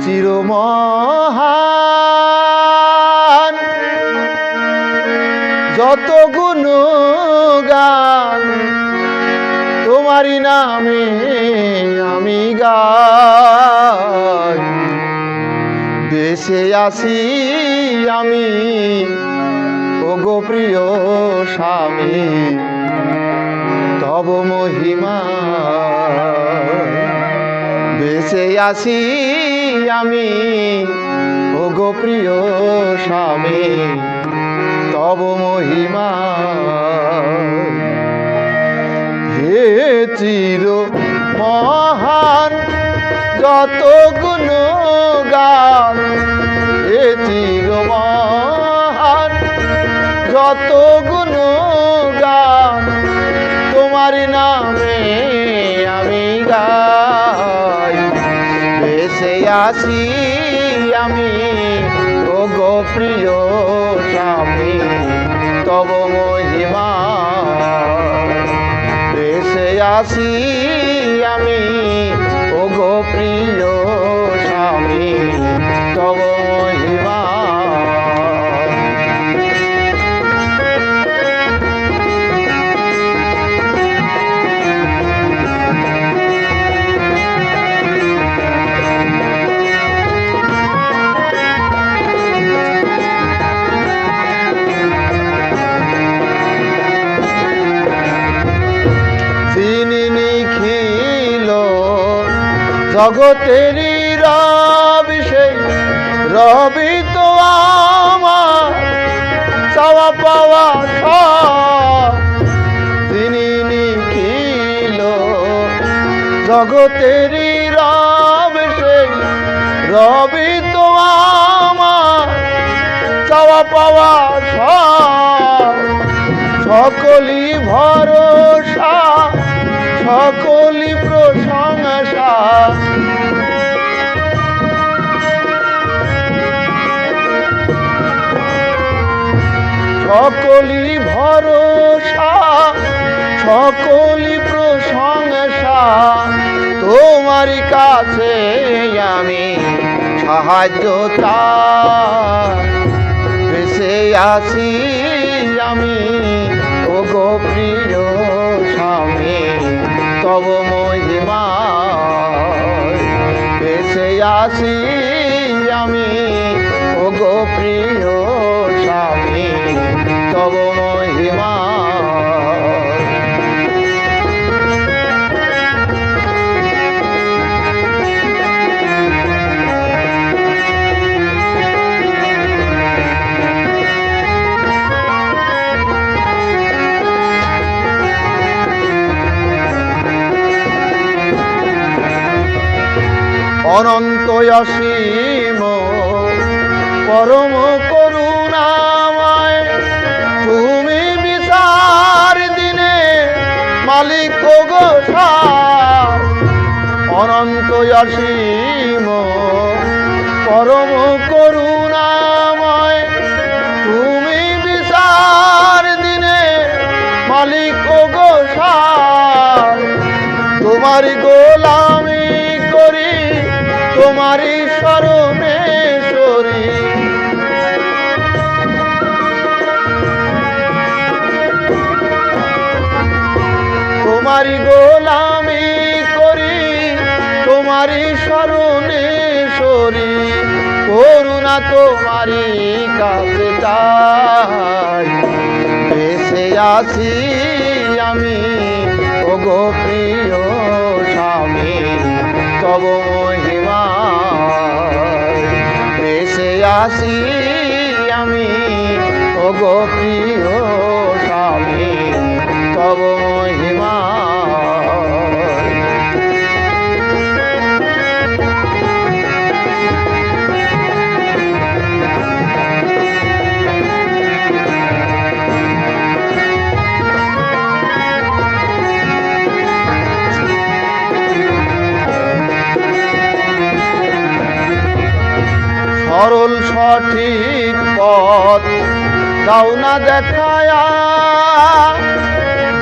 চিরমহান যত গুণগান তোমারি নামে আমি গাই। বেঁচে আছি আমি ওগো প্রিয় স্বামী তব মহিমা। বেঁচে আছি আমি ওগো প্রিয় স্বামী তব মহিমা। হে চির মহান যত গুণগান, হে চির মহান যত গুণগান তোমার নামে আমি গাই। বেঁচে আছি আমি ওগো প্রিয় স্বামী তব মহিমা। বেঁচে আছি আমি ওগো প্রিয় স্বামী তব মহিমা। জগতেরই রবি সেই রবি তো আমার চাওয়া পাওয়া সব। তিনি নিখিল জগতেরই রবি সেই রবি তো আমার চাওয়া পাওয়া সব। সকলই ভরসা সকলই প্রশংসা, সকলই ভরসা সকলই প্রশংসা তোমার কাছে আমি সাহায্য চাই। বেঁচে আছি আমি ওগো প্রিয় স্বামী তব মহিমা। বেঁচে আছি আমি ওগো প্রিয় স্বামী তব মহিমা। অনন্ত অসীম পরম করুণাময় তুমি বিচার দিনে মালিক ওগো সার। অনন্ত অসীম পরম করুণাময় তুমি বিচার দিনে মালিক ওগো সার। তোমার গোলামি করি তোমারি শরণে সরি, তোমারি গোলামি করি তোমারি শরণে সরি। করুণা তোমারি কাছে চাই। বেঁচে আছি আমি ওগো প্রিয় স্বামী তব মহিমা। বেঁচে আছি আমি ওগো প্রিয় স্বামী তব মহিমা। সরল সঠিক পথ দাও না দেখায়া,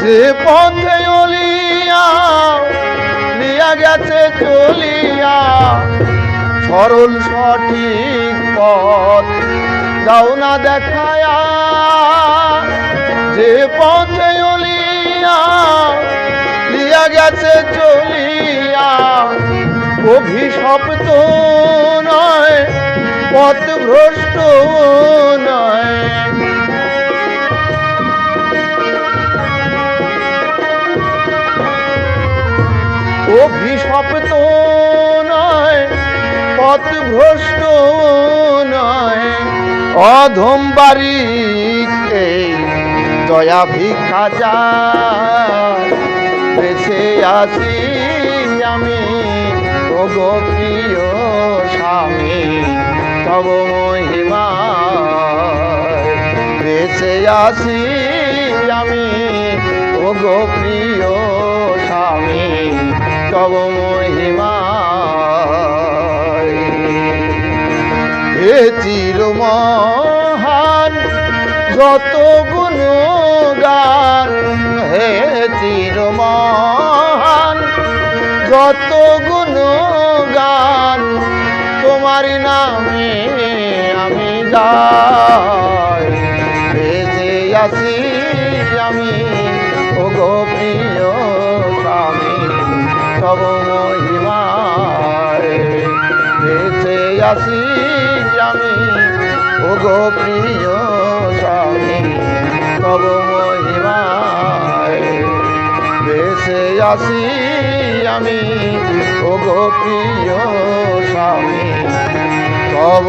যে পথে অলিয়া নিয়া গেছে চলিয়া। সরল সঠিক পথ দাও না দেখায়া, যে পথে অলিয়া লিয়া গেছে চলিয়া, অভিশপ্ত নয় পথ ভ্রষ্ট নয়। অভিশপ্ত নয় পথ ভ্রষ্ট নয়, অধম বারিক এই দয়া ভিক্ষা যায়। বেঁচে আছি আমি ওগো প্রিয় স্বামী তব মহিমায়। বেঁচে আছি আমি ওগো প্রিয় স্বামী তব মহিমায়। হে চির মহান যত গুণগান, হে চির মহান যত গুণগান, তোমারি নামে আমি গাই। বেঁচে আছি আমি ওগো প্রিয় স্বামী তব মহিমায়। বেঁচে আছি আমি ওগো প্রিয় স্বামী তব মহিমায়। বেঁচে আছি আমি ওগো প্রিয় স্বামী তব